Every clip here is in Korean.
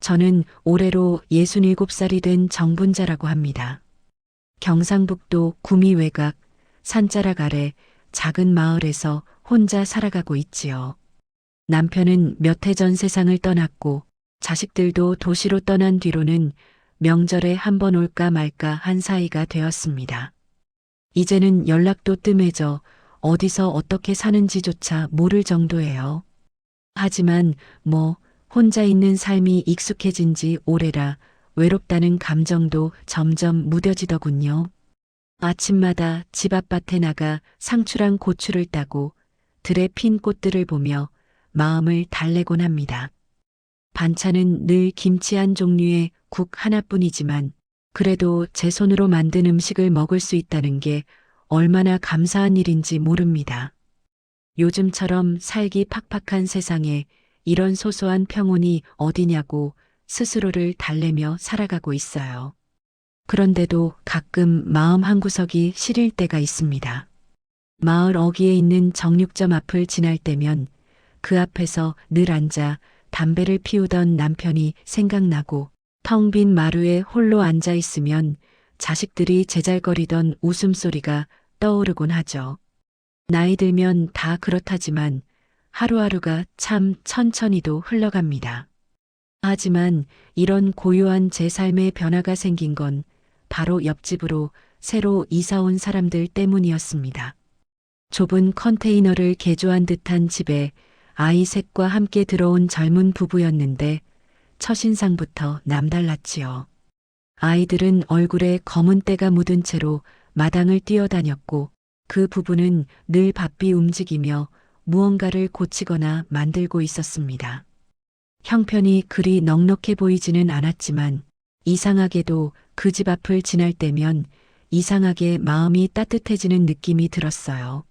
저는 올해로 67살이 된 정분자라고 합니다. 경상북도 구미 외곽 산자락 아래 작은 마을에서 혼자 살아가고 있지요. 남편은 몇 해 전 세상을 떠났고 자식들도 도시로 떠난 뒤로는 명절에 한 번 올까 말까 한 사이가 되었습니다. 이제는 연락도 뜸해져 어디서 어떻게 사는지조차 모를 정도예요. 하지만 혼자 있는 삶이 익숙해진 지 오래라 외롭다는 감정도 점점 무뎌지더군요. 아침마다 집 앞밭에 나가 상추랑 고추를 따고 들에 핀 꽃들을 보며 마음을 달래곤 합니다. 반찬은 늘 김치 한 종류의 국 하나뿐이지만 그래도 제 손으로 만든 음식을 먹을 수 있다는 게 얼마나 감사한 일인지 모릅니다. 요즘처럼 살기 팍팍한 세상에 이런 소소한 평온이 어디냐고 스스로를 달래며 살아가고 있어요. 그런데도 가끔 마음 한구석이 시릴 때가 있습니다. 마을 어귀에 있는 정육점 앞을 지날 때면 그 앞에서 늘 앉아 담배를 피우던 남편이 생각나고 텅 빈 마루에 홀로 앉아 있으면 자식들이 제잘거리던 웃음소리가 떠오르곤 하죠. 나이 들면 다 그렇다지만 하루하루가 참 천천히도 흘러갑니다. 하지만 이런 고요한 제 삶의 변화가 생긴 건 바로 옆집으로 새로 이사 온 사람들 때문이었습니다. 좁은 컨테이너를 개조한 듯한 집에 아이 셋과 함께 들어온 젊은 부부였는데 첫인상부터 남달랐지요. 아이들은 얼굴에 검은 때가 묻은 채로 마당을 뛰어다녔고 그 부부는 늘 바삐 움직이며 무언가를 고치거나 만들고 있었습니다. 형편이 그리 넉넉해 보이지는 않았지만 이상하게도 그 집 앞을 지날 때면 이상하게 마음이 따뜻해지는 느낌이 들었어요.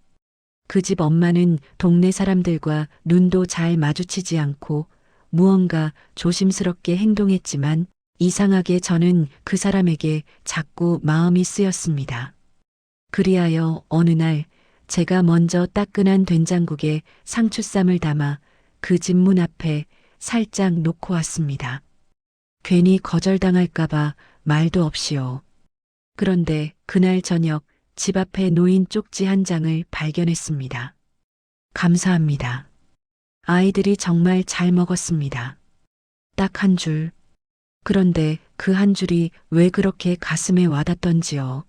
그 집 엄마는 동네 사람들과 눈도 잘 마주치지 않고 무언가 조심스럽게 행동했지만 이상하게 저는 그 사람에게 자꾸 마음이 쓰였습니다. 그리하여 어느 날 제가 먼저 따끈한 된장국에 상추쌈을 담아 그 집 문 앞에 살짝 놓고 왔습니다. 괜히 거절당할까봐 말도 없이요. 그런데 그날 저녁 집 앞에 놓인 쪽지 한 장을 발견했습니다. 감사합니다. 아이들이 정말 잘 먹었습니다. 딱 한 줄. 그런데 그 한 줄이 왜 그렇게 가슴에 와닿던지요.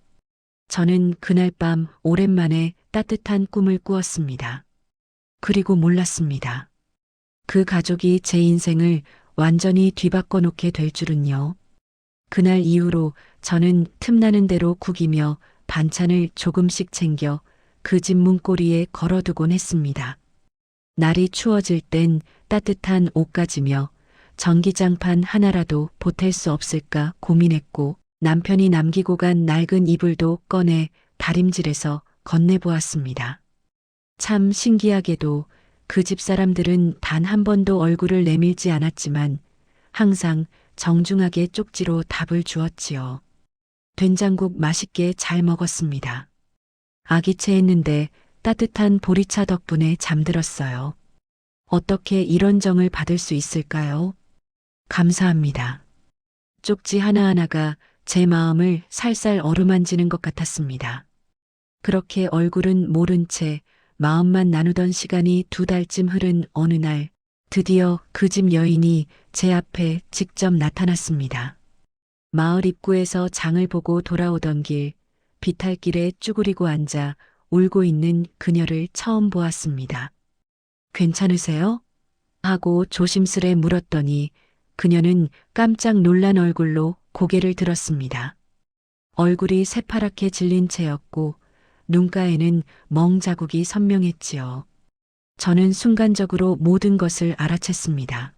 저는 그날 밤 오랜만에 따뜻한 꿈을 꾸었습니다. 그리고 몰랐습니다. 그 가족이 제 인생을 완전히 뒤바꿔 놓게 될 줄은요. 그날 이후로 저는 틈나는 대로 구기며 반찬을 조금씩 챙겨 그 집 문고리에 걸어두곤 했습니다. 날이 추워질 땐 따뜻한 옷가지며 전기장판 하나라도 보탤 수 없을까 고민했고 남편이 남기고 간 낡은 이불도 꺼내 다림질해서 건네보았습니다. 참 신기하게도 그 집 사람들은 단 한 번도 얼굴을 내밀지 않았지만 항상 정중하게 쪽지로 답을 주었지요. 된장국 맛있게 잘 먹었습니다. 아기 체했는데 따뜻한 보리차 덕분에 잠들었어요. 어떻게 이런 정을 받을 수 있을까요? 감사합니다. 쪽지 하나하나가 제 마음을 살살 어루만지는 것 같았습니다. 그렇게 얼굴은 모른 채 마음만 나누던 시간이 2달쯤 흐른 어느 날 드디어 그 집 여인이 제 앞에 직접 나타났습니다. 마을 입구에서 장을 보고 돌아오던 길 비탈길에 쭈그리고 앉아 울고 있는 그녀를 처음 보았습니다. 괜찮으세요? 하고 조심스레 물었더니 그녀는 깜짝 놀란 얼굴로 고개를 들었습니다. 얼굴이 새파랗게 질린 채였고 눈가에는 멍 자국이 선명했지요. 저는 순간적으로 모든 것을 알아챘습니다.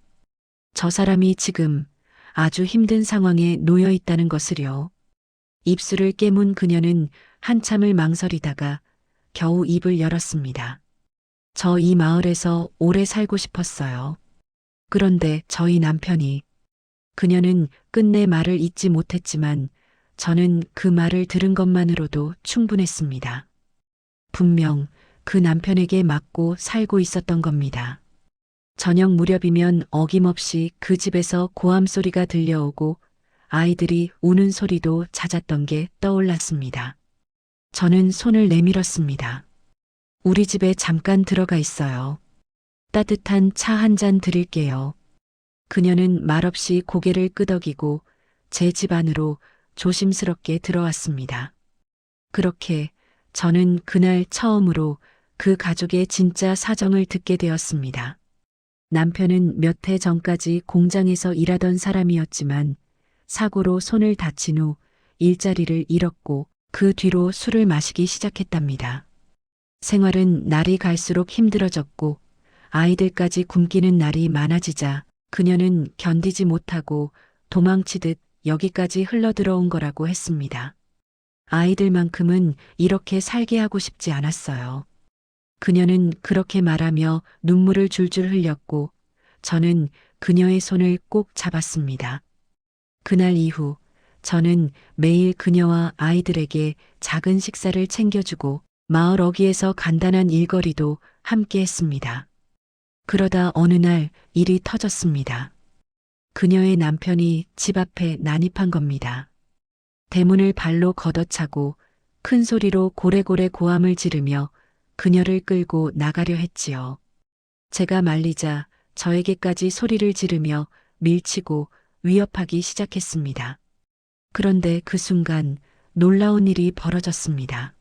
저 사람이 지금 아주 힘든 상황에 놓여 있다는 것을요. 입술을 깨문 그녀는 한참을 망설이다가 겨우 입을 열었습니다. 저 이 마을에서 오래 살고 싶었어요. 그런데 저희 남편이 그녀는 끝내 말을 잇지 못했지만 저는 그 말을 들은 것만으로도 충분했습니다. 분명 그 남편에게 맞고 살고 있었던 겁니다. 저녁 무렵이면 어김없이 그 집에서 고함 소리가 들려오고 아이들이 우는 소리도 잦았던 게 떠올랐습니다. 저는 손을 내밀었습니다. 우리 집에 잠깐 들어가 있어요. 따뜻한 차 한 잔 드릴게요. 그녀는 말없이 고개를 끄덕이고 제 집 안으로 조심스럽게 들어왔습니다. 그렇게 저는 그날 처음으로 그 가족의 진짜 사정을 듣게 되었습니다. 남편은 몇 해 전까지 공장에서 일하던 사람이었지만 사고로 손을 다친 후 일자리를 잃었고 그 뒤로 술을 마시기 시작했답니다. 생활은 날이 갈수록 힘들어졌고 아이들까지 굶기는 날이 많아지자 그녀는 견디지 못하고 도망치듯 여기까지 흘러들어온 거라고 했습니다. 아이들만큼은 이렇게 살게 하고 싶지 않았어요. 그녀는 그렇게 말하며 눈물을 줄줄 흘렸고 저는 그녀의 손을 꼭 잡았습니다. 그날 이후 저는 매일 그녀와 아이들에게 작은 식사를 챙겨주고 마을 어귀에서 간단한 일거리도 함께 했습니다. 그러다 어느 날 일이 터졌습니다. 그녀의 남편이 집 앞에 난입한 겁니다. 대문을 발로 걷어차고 큰 소리로 고래고래 고함을 지르며 그녀를 끌고 나가려 했지요. 제가 말리자 저에게까지 소리를 지르며 밀치고 위협하기 시작했습니다. 그런데 그 순간 놀라운 일이 벌어졌습니다.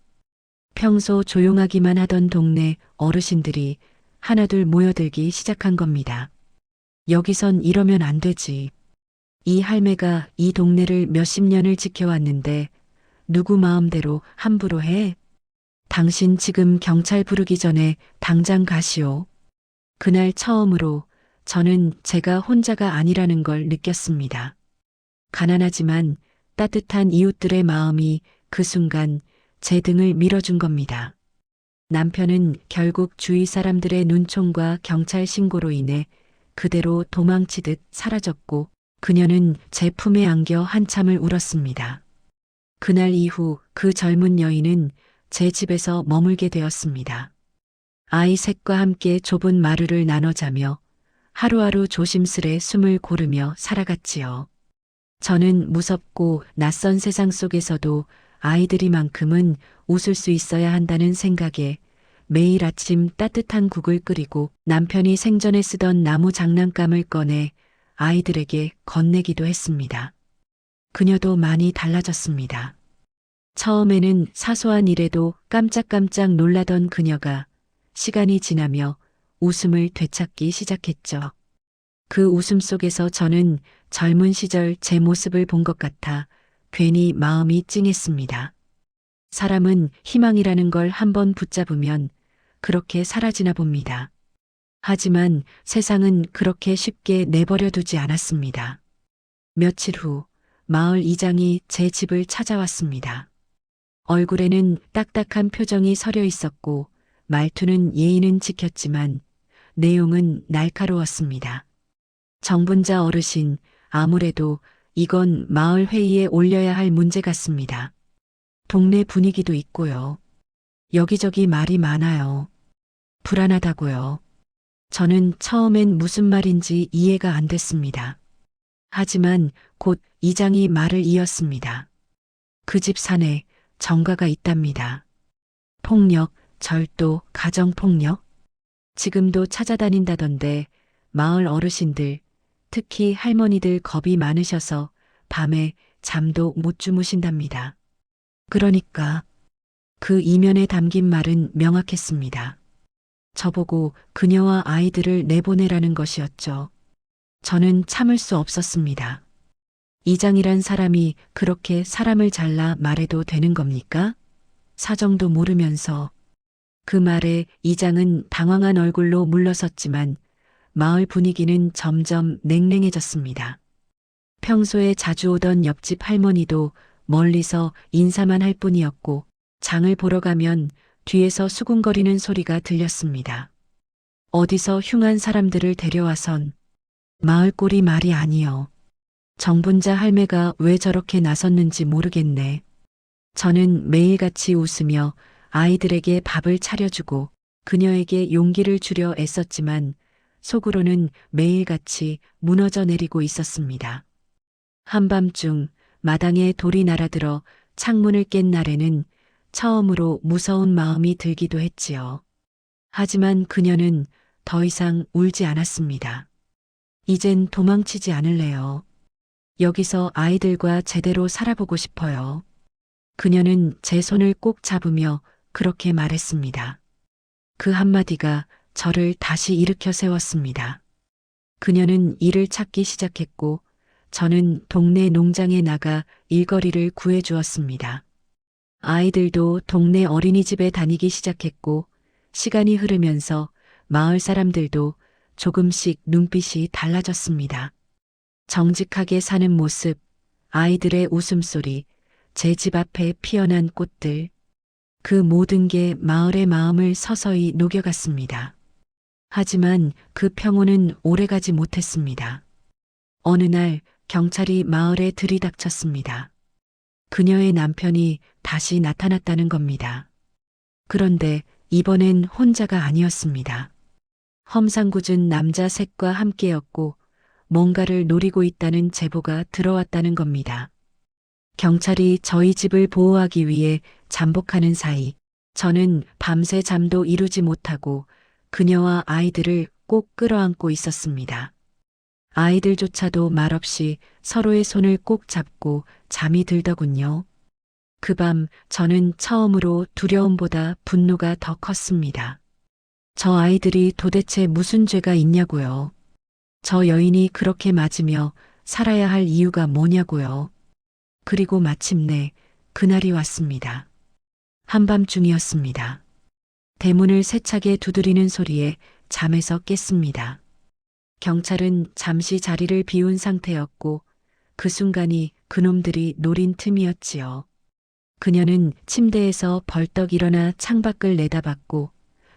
평소 조용하기만 하던 동네 어르신들이 하나둘 모여들기 시작한 겁니다. 여기선 이러면 안 되지. 이 할매가 이 동네를 몇십 년을 지켜왔는데 누구 마음대로 함부로 해? 당신 지금 경찰 부르기 전에 당장 가시오. 그날 처음으로 저는 제가 혼자가 아니라는 걸 느꼈습니다. 가난하지만 따뜻한 이웃들의 마음이 그 순간 제 등을 밀어준 겁니다. 남편은 결국 주위 사람들의 눈총과 경찰 신고로 인해 그대로 도망치듯 사라졌고 그녀는 제 품에 안겨 한참을 울었습니다. 그날 이후 그 젊은 여인은 제 집에서 머물게 되었습니다. 아이 셋과 함께 좁은 마루를 나눠 자며 하루하루 조심스레 숨을 고르며 살아갔지요. 저는 무섭고 낯선 세상 속에서도 아이들이만큼은 웃을 수 있어야 한다는 생각에 매일 아침 따뜻한 국을 끓이고 남편이 생전에 쓰던 나무 장난감을 꺼내 아이들에게 건네기도 했습니다. 그녀도 많이 달라졌습니다. 처음에는 사소한 일에도 깜짝깜짝 놀라던 그녀가 시간이 지나며 웃음을 되찾기 시작했죠. 그 웃음 속에서 저는 젊은 시절 제 모습을 본 것 같아 괜히 마음이 찡했습니다. 사람은 희망이라는 걸 한번 붙잡으면 그렇게 사라지나 봅니다. 하지만 세상은 그렇게 쉽게 내버려 두지 않았습니다. 며칠 후 마을 이장이 제 집을 찾아왔습니다. 얼굴에는 딱딱한 표정이 서려 있었고 말투는 예의는 지켰지만 내용은 날카로웠습니다. 정분자 어르신, 아무래도 이건 마을 회의에 올려야 할 문제 같습니다. 동네 분위기도 있고요. 여기저기 말이 많아요. 불안하다고요. 저는 처음엔 무슨 말인지 이해가 안 됐습니다. 하지만 곧 이장이 말을 이었습니다. 그 집 산에 정가가 있답니다. 폭력, 절도, 가정폭력? 지금도 찾아다닌다던데 마을 어르신들, 특히 할머니들 겁이 많으셔서 밤에 잠도 못 주무신답니다. 그러니까 그 이면에 담긴 말은 명확했습니다. 저보고 그녀와 아이들을 내보내라는 것이었죠. 저는 참을 수 없었습니다. 이장이란 사람이 그렇게 사람을 잘라 말해도 되는 겁니까? 사정도 모르면서. 그 말에 이장은 당황한 얼굴로 물러섰지만 마을 분위기는 점점 냉랭해졌습니다. 평소에 자주 오던 옆집 할머니도 멀리서 인사만 할 뿐이었고 장을 보러 가면 뒤에서 수군거리는 소리가 들렸습니다. 어디서 흉한 사람들을 데려와선 마을 꼴이 말이 아니여. 정분자 할매가 왜 저렇게 나섰는지 모르겠네. 저는 매일같이 웃으며 아이들에게 밥을 차려주고 그녀에게 용기를 주려 애썼지만 속으로는 매일같이 무너져 내리고 있었습니다. 한밤중 마당에 돌이 날아들어 창문을 깬 날에는 처음으로 무서운 마음이 들기도 했지요. 하지만 그녀는 더 이상 울지 않았습니다. 이젠 도망치지 않을래요. 여기서 아이들과 제대로 살아보고 싶어요. 그녀는 제 손을 꼭 잡으며 그렇게 말했습니다. 그 한마디가 저를 다시 일으켜 세웠습니다. 그녀는 일을 찾기 시작했고 저는 동네 농장에 나가 일거리를 구해 주었습니다. 아이들도 동네 어린이집에 다니기 시작했고 시간이 흐르면서 마을 사람들도 조금씩 눈빛이 달라졌습니다. 정직하게 사는 모습, 아이들의 웃음소리, 제 집 앞에 피어난 꽃들, 그 모든 게 마을의 마음을 서서히 녹여갔습니다. 하지만 그 평온은 오래가지 못했습니다. 어느 날 경찰이 마을에 들이닥쳤습니다. 그녀의 남편이 다시 나타났다는 겁니다. 그런데 이번엔 혼자가 아니었습니다. 험상궂은 남자 셋과 함께였고 뭔가를 노리고 있다는 제보가 들어왔다는 겁니다. 경찰이 저희 집을 보호하기 위해 잠복하는 사이 저는 밤새 잠도 이루지 못하고 그녀와 아이들을 꼭 끌어안고 있었습니다. 아이들조차도 말없이 서로의 손을 꼭 잡고 잠이 들더군요. 그 밤 저는 처음으로 두려움보다 분노가 더 컸습니다. 저 아이들이 도대체 무슨 죄가 있냐고요. 저 여인이 그렇게 맞으며 살아야 할 이유가 뭐냐고요. 그리고 마침내 그날이 왔습니다. 한밤중이었습니다. 대문을 세차게 두드리는 소리에 잠에서 깼습니다. 경찰은 잠시 자리를 비운 상태였고 그 순간이 그놈들이 노린 틈이었지요. 그녀는 침대에서 벌떡 일어나 창밖을 내다봤고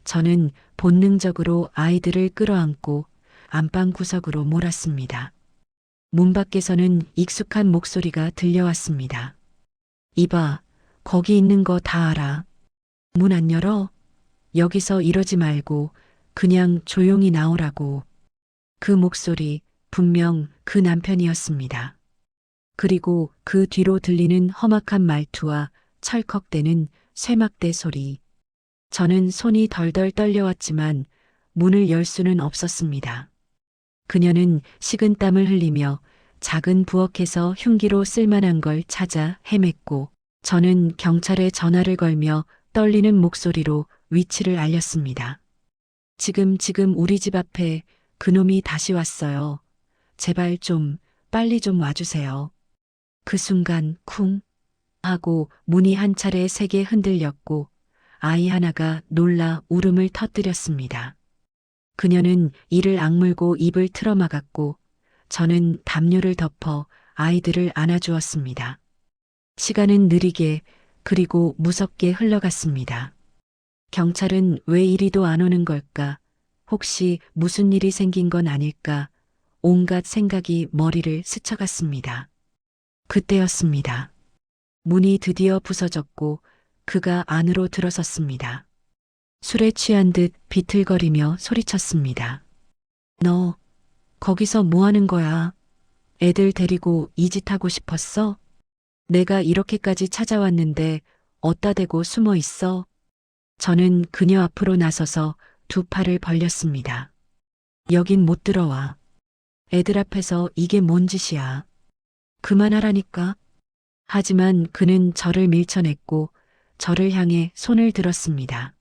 저는 본능적으로 아이들을 끌어안고 안방 구석으로 몰았습니다. 문 밖에서는 익숙한 목소리가 들려왔습니다. 이봐, 거기 있는 거 다 알아. 문 안 열어? 여기서 이러지 말고 그냥 조용히 나오라고. 그 목소리 분명 그 남편이었습니다. 그리고 그 뒤로 들리는 험악한 말투와 철컥대는 쇠막대 소리. 저는 손이 덜덜 떨려왔지만 문을 열 수는 없었습니다. 그녀는 식은땀을 흘리며 작은 부엌에서 흉기로 쓸만한 걸 찾아 헤맸고 저는 경찰에 전화를 걸며 떨리는 목소리로 위치를 알렸습니다. 지금 우리 집 앞에 그놈이 다시 왔어요. 제발 좀 빨리 좀 와주세요. 그 순간 쿵 하고 문이 한 차례 세게 흔들렸고 아이 하나가 놀라 울음을 터뜨렸습니다. 그녀는 이를 악물고 입을 틀어막았고 저는 담요를 덮어 아이들을 안아주었습니다. 시간은 느리게 그리고 무섭게 흘러갔습니다. 경찰은 왜 이리도 안 오는 걸까? 혹시 무슨 일이 생긴 건 아닐까? 온갖 생각이 머리를 스쳐갔습니다. 그때였습니다. 문이 드디어 부서졌고 그가 안으로 들어섰습니다. 술에 취한 듯 비틀거리며 소리쳤습니다. 너 거기서 뭐 하는 거야? 애들 데리고 이 짓 하고 싶었어? 내가 이렇게까지 찾아왔는데 어디다 대고 숨어 있어? 저는 그녀 앞으로 나서서 두 팔을 벌렸습니다. 여긴 못 들어와. 애들 앞에서 이게 뭔 짓이야. 그만하라니까. 하지만 그는 저를 밀쳐냈고 저를 향해 손을 들었습니다.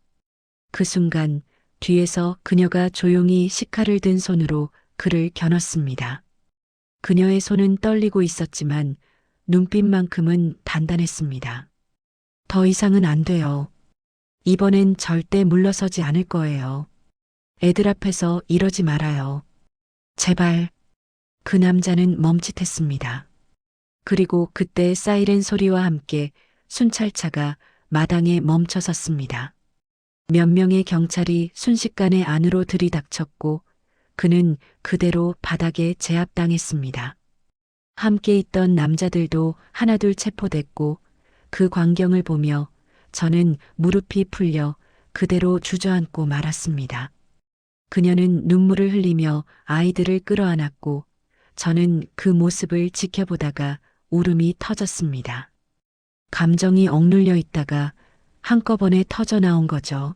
그 순간 뒤에서 그녀가 조용히 식칼을 든 손으로 그를 겨눴습니다. 그녀의 손은 떨리고 있었지만 눈빛만큼은 단단했습니다. 더 이상은 안 돼요. 이번엔 절대 물러서지 않을 거예요. 애들 앞에서 이러지 말아요. 제발. 그 남자는 멈칫했습니다. 그리고 그때 사이렌 소리와 함께 순찰차가 마당에 멈춰 섰습니다. 몇 명의 경찰이 순식간에 안으로 들이닥쳤고 그는 그대로 바닥에 제압당했습니다. 함께 있던 남자들도 하나둘 체포됐고 그 광경을 보며 저는 무릎이 풀려 그대로 주저앉고 말았습니다. 그녀는 눈물을 흘리며 아이들을 끌어안았고 저는 그 모습을 지켜보다가 울음이 터졌습니다. 감정이 억눌려 있다가 한꺼번에 터져 나온 거죠.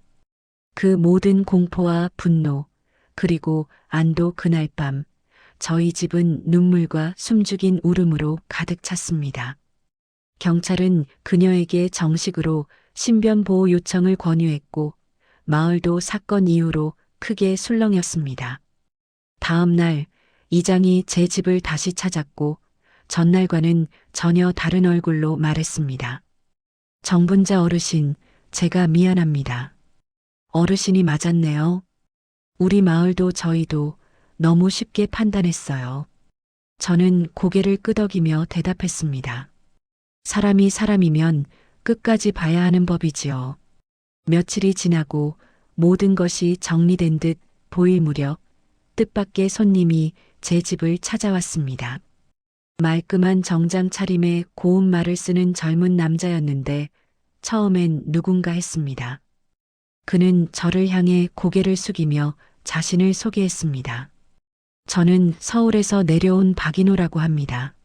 그 모든 공포와 분노, 그리고 안도 그날 밤, 저희 집은 눈물과 숨죽인 울음으로 가득 찼습니다. 경찰은 그녀에게 정식으로 신변 보호 요청을 권유했고, 마을도 사건 이후로 크게 술렁였습니다. 다음 날, 이장이 제 집을 다시 찾았고, 전날과는 전혀 다른 얼굴로 말했습니다. 정분자 어르신, 제가 미안합니다. 어르신이 맞았네요. 우리 마을도 저희도 너무 쉽게 판단했어요. 저는 고개를 끄덕이며 대답했습니다. 사람이 사람이면 끝까지 봐야 하는 법이지요. 며칠이 지나고 모든 것이 정리된 듯 보일 무렵 뜻밖의 손님이 제 집을 찾아왔습니다. 말끔한 정장 차림에 고운 말을 쓰는 젊은 남자였는데 처음엔 누군가 했습니다. 그는 저를 향해 고개를 숙이며 자신을 소개했습니다. 저는 서울에서 내려온 박인호라고 합니다.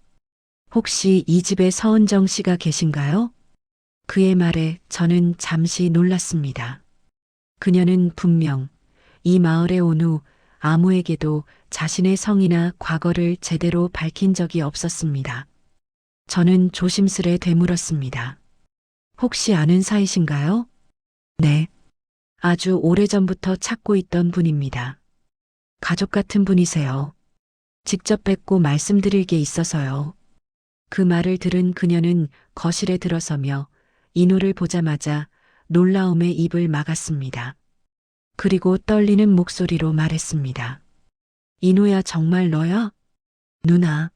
혹시 이 집에 서은정 씨가 계신가요? 그의 말에 저는 잠시 놀랐습니다. 그녀는 분명 이 마을에 온 후 아무에게도 자신의 성이나 과거를 제대로 밝힌 적이 없었습니다. 저는 조심스레 되물었습니다. 혹시 아는 사이신가요? 네. 아주 오래전부터 찾고 있던 분입니다. 가족 같은 분이세요. 직접 뵙고 말씀드릴 게 있어서요. 그 말을 들은 그녀는 거실에 들어서며 인호를 보자마자 놀라움에 입을 막았습니다. 그리고 떨리는 목소리로 말했습니다. 인호야, 정말 너야? 누나.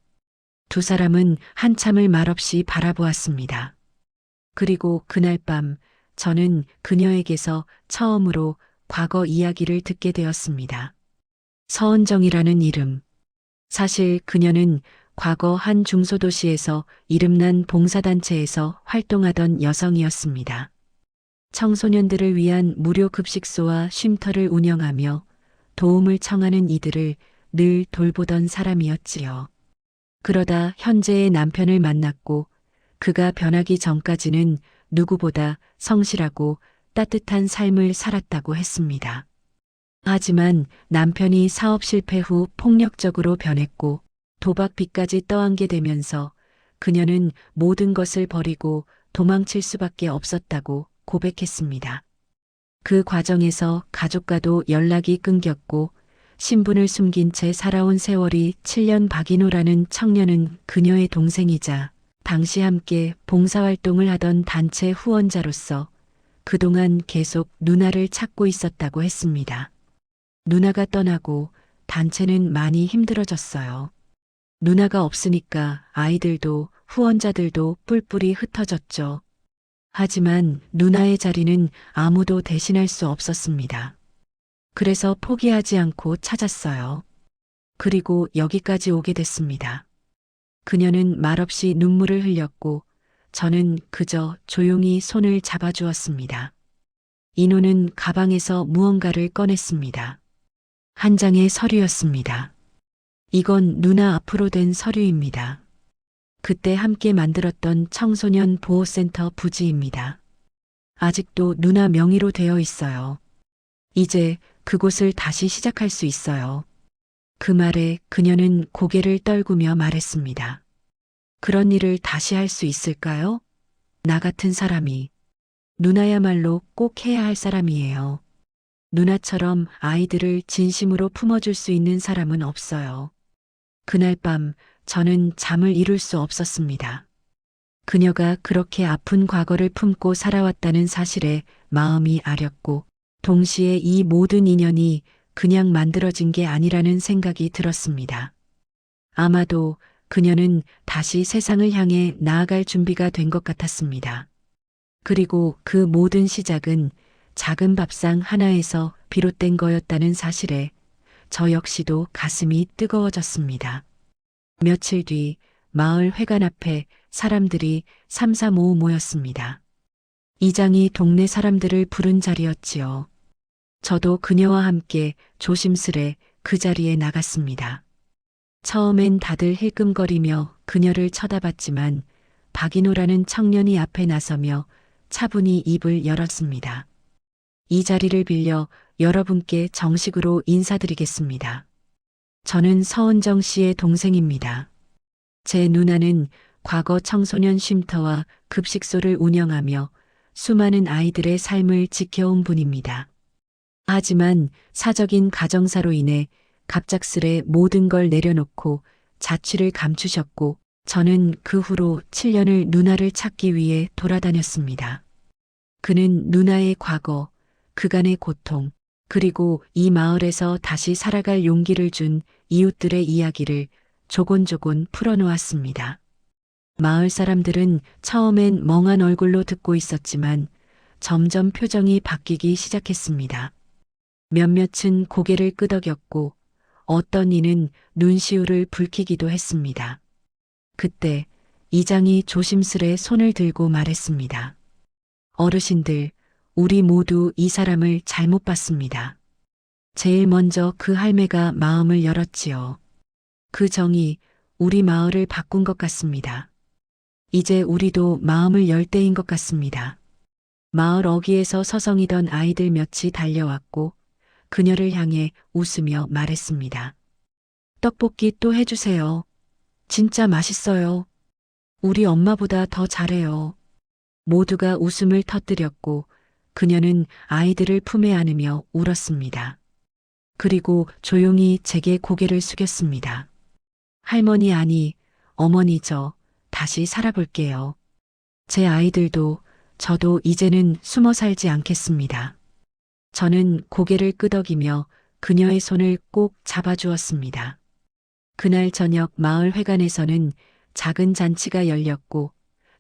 두 사람은 한참을 말없이 바라보았습니다. 그리고 그날 밤 저는 그녀에게서 처음으로 과거 이야기를 듣게 되었습니다. 서은정이라는 이름. 사실 그녀는 과거 한 중소도시에서 이름난 봉사단체에서 활동하던 여성이었습니다. 청소년들을 위한 무료 급식소와 쉼터를 운영하며 도움을 청하는 이들을 늘 돌보던 사람이었지요. 그러다 현재의 남편을 만났고 그가 변하기 전까지는 누구보다 성실하고 따뜻한 삶을 살았다고 했습니다. 하지만 남편이 사업 실패 후 폭력적으로 변했고 도박빚까지 떠안게 되면서 그녀는 모든 것을 버리고 도망칠 수밖에 없었다고 고백했습니다. 그 과정에서 가족과도 연락이 끊겼고 신분을 숨긴 채 살아온 세월이 7년. 박인호라는 청년은 그녀의 동생이자 당시 함께 봉사활동을 하던 단체 후원자로서 그동안 계속 누나를 찾고 있었다고 했습니다. 누나가 떠나고 단체는 많이 힘들어졌어요. 누나가 없으니까 아이들도 후원자들도 뿔뿔이 흩어졌죠. 하지만 누나의 자리는 아무도 대신할 수 없었습니다. 그래서 포기하지 않고 찾았어요. 그리고 여기까지 오게 됐습니다. 그녀는 말없이 눈물을 흘렸고 저는 그저 조용히 손을 잡아주었습니다. 인호는 가방에서 무언가를 꺼냈습니다. 한 장의 서류였습니다. 이건 누나 앞으로 된 서류입니다. 그때 함께 만들었던 청소년 보호센터 부지입니다. 아직도 누나 명의로 되어 있어요. 이제 그곳을 다시 시작할 수 있어요. 그 말에 그녀는 고개를 떨구며 말했습니다. 그런 일을 다시 할 수 있을까요? 나 같은 사람이. 누나야말로 꼭 해야 할 사람이에요. 누나처럼 아이들을 진심으로 품어줄 수 있는 사람은 없어요. 그날 밤 저는 잠을 이룰 수 없었습니다. 그녀가 그렇게 아픈 과거를 품고 살아왔다는 사실에 마음이 아렸고 동시에 이 모든 인연이 그냥 만들어진 게 아니라는 생각이 들었습니다. 아마도 그녀는 다시 세상을 향해 나아갈 준비가 된 것 같았습니다. 그리고 그 모든 시작은 작은 밥상 하나에서 비롯된 거였다는 사실에 저 역시도 가슴이 뜨거워졌습니다. 며칠 뒤 마을 회관 앞에 사람들이 삼삼오오 모였습니다. 이장이 동네 사람들을 부른 자리였지요. 저도 그녀와 함께 조심스레 그 자리에 나갔습니다. 처음엔 다들 힐끔거리며 그녀를 쳐다봤지만 박인호라는 청년이 앞에 나서며 차분히 입을 열었습니다. 이 자리를 빌려 여러분께 정식으로 인사드리겠습니다. 저는 서은정 씨의 동생입니다. 제 누나는 과거 청소년 쉼터와 급식소를 운영하며 수많은 아이들의 삶을 지켜온 분입니다. 하지만 사적인 가정사로 인해 갑작스레 모든 걸 내려놓고 자취를 감추셨고 저는 그 후로 7년을 누나를 찾기 위해 돌아다녔습니다. 그는 누나의 과거, 그간의 고통, 그리고 이 마을에서 다시 살아갈 용기를 준 이웃들의 이야기를 조곤조곤 풀어놓았습니다. 마을 사람들은 처음엔 멍한 얼굴로 듣고 있었지만 점점 표정이 바뀌기 시작했습니다. 몇몇은 고개를 끄덕였고 어떤 이는 눈시울을 붉히기도 했습니다. 그때 이장이 조심스레 손을 들고 말했습니다. 어르신들, 우리 모두 이 사람을 잘못 봤습니다. 제일 먼저 그 할매가 마음을 열었지요. 그 정이 우리 마을을 바꾼 것 같습니다. 이제 우리도 마음을 열 때인 것 같습니다. 마을 어귀에서 서성이던 아이들 몇이 달려왔고 그녀를 향해 웃으며 말했습니다. 떡볶이 또 해주세요. 진짜 맛있어요. 우리 엄마보다 더 잘해요. 모두가 웃음을 터뜨렸고 그녀는 아이들을 품에 안으며 울었습니다. 그리고 조용히 제게 고개를 숙였습니다. 할머니 아니, 어머니 저 다시 살아볼게요. 제 아이들도 저도 이제는 숨어 살지 않겠습니다. 저는 고개를 끄덕이며 그녀의 손을 꼭 잡아주었습니다. 그날 저녁 마을 회관에서는 작은 잔치가 열렸고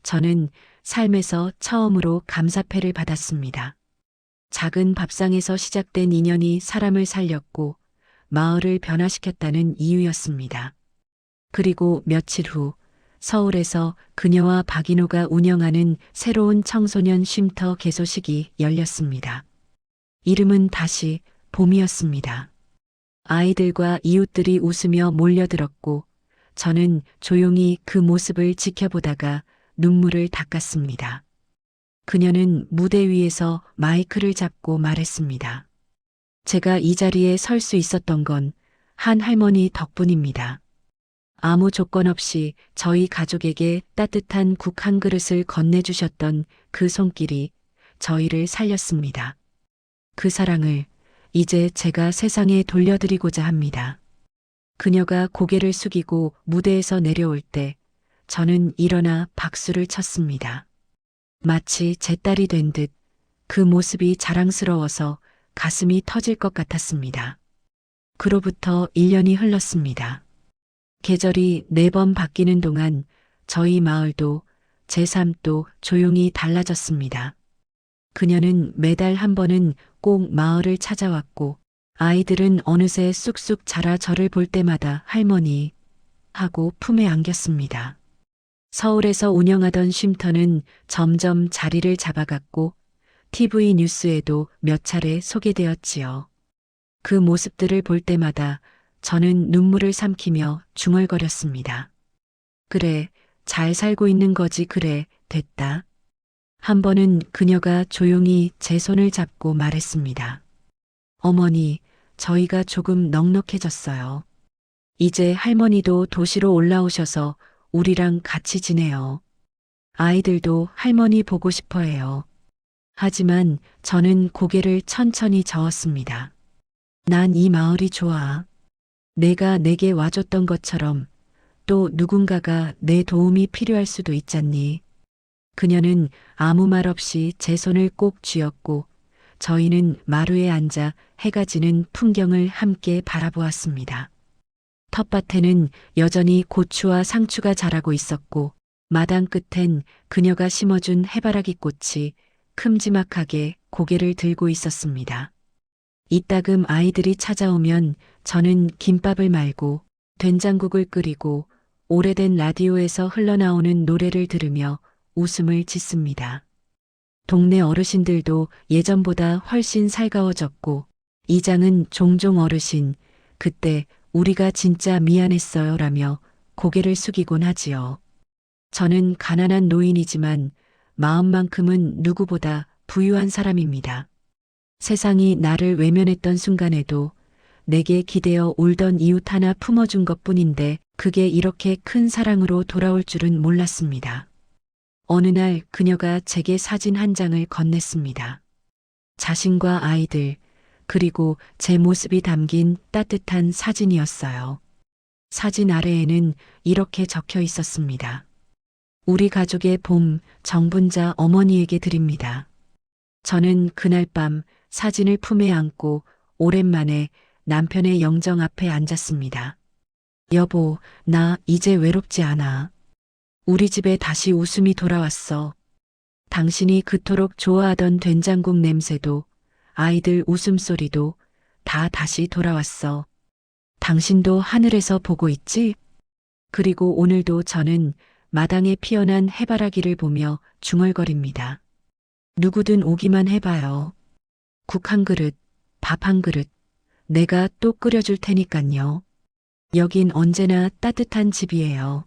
저는 삶에서 처음으로 감사패를 받았습니다. 작은 밥상에서 시작된 인연이 사람을 살렸고 마을을 변화시켰다는 이유였습니다. 그리고 며칠 후 서울에서 그녀와 박인호가 운영하는 새로운 청소년 쉼터 개소식이 열렸습니다. 이름은 다시 봄이었습니다. 아이들과 이웃들이 웃으며 몰려들었고 저는 조용히 그 모습을 지켜보다가 눈물을 닦았습니다. 그녀는 무대 위에서 마이크를 잡고 말했습니다. 제가 이 자리에 설 수 있었던 건 한 할머니 덕분입니다. 아무 조건 없이 저희 가족에게 따뜻한 국 한 그릇을 건네주셨던 그 손길이 저희를 살렸습니다. 그 사랑을 이제 제가 세상에 돌려드리고자 합니다. 그녀가 고개를 숙이고 무대에서 내려올 때 저는 일어나 박수를 쳤습니다. 마치 제 딸이 된 듯 그 모습이 자랑스러워서 가슴이 터질 것 같았습니다. 그로부터 1년이 흘렀습니다. 계절이 4번 바뀌는 동안 저희 마을도 제 삶도 조용히 달라졌습니다. 그녀는 매달 한 번은 꼭 마을을 찾아왔고 아이들은 어느새 쑥쑥 자라 저를 볼 때마다 할머니 하고 품에 안겼습니다. 서울에서 운영하던 쉼터는 점점 자리를 잡아갔고 TV 뉴스에도 몇 차례 소개되었지요. 그 모습들을 볼 때마다 저는 눈물을 삼키며 중얼거렸습니다. 그래, 잘 살고 있는 거지 그래, 됐다. 한 번은 그녀가 조용히 제 손을 잡고 말했습니다. 어머니, 저희가 조금 넉넉해졌어요. 이제 할머니도 도시로 올라오셔서 우리랑 같이 지내요. 아이들도 할머니 보고 싶어 해요. 하지만 저는 고개를 천천히 저었습니다. 난 이 마을이 좋아. 내가 내게 와줬던 것처럼 또 누군가가 내 도움이 필요할 수도 있잖니. 그녀는 아무 말 없이 제 손을 꼭 쥐었고 저희는 마루에 앉아 해가 지는 풍경을 함께 바라보았습니다. 텃밭에는 여전히 고추와 상추가 자라고 있었고 마당 끝엔 그녀가 심어준 해바라기 꽃이 큼지막하게 고개를 들고 있었습니다. 이따금 아이들이 찾아오면 저는 김밥을 말고 된장국을 끓이고 오래된 라디오에서 흘러나오는 노래를 들으며 웃음을 짓습니다. 동네 어르신들도 예전보다 훨씬 살가워졌고 이장은 종종 어르신, 그때 우리가 진짜 미안했어요 라며 고개를 숙이곤 하지요. 저는 가난한 노인이지만 마음만큼은 누구보다 부유한 사람입니다. 세상이 나를 외면했던 순간에도 내게 기대어 울던 이웃 하나 품어준 것 뿐인데 그게 이렇게 큰 사랑으로 돌아올 줄은 몰랐습니다. 어느 날 그녀가 제게 사진 한 장을 건넸습니다. 자신과 아이들, 그리고 제 모습이 담긴 따뜻한 사진이었어요. 사진 아래에는 이렇게 적혀 있었습니다. 우리 가족의 봄, 정분자 어머니에게 드립니다. 저는 그날 밤 사진을 품에 안고 오랜만에 남편의 영정 앞에 앉았습니다. 여보, 나 이제 외롭지 않아. 우리 집에 다시 웃음이 돌아왔어. 당신이 그토록 좋아하던 된장국 냄새도, 아이들 웃음소리도 다 다시 돌아왔어. 당신도 하늘에서 보고 있지? 그리고 오늘도 저는 마당에 피어난 해바라기를 보며 중얼거립니다. 누구든 오기만 해봐요. 국 한 그릇, 밥 한 그릇, 내가 또 끓여줄 테니깐요. 여긴 언제나 따뜻한 집이에요.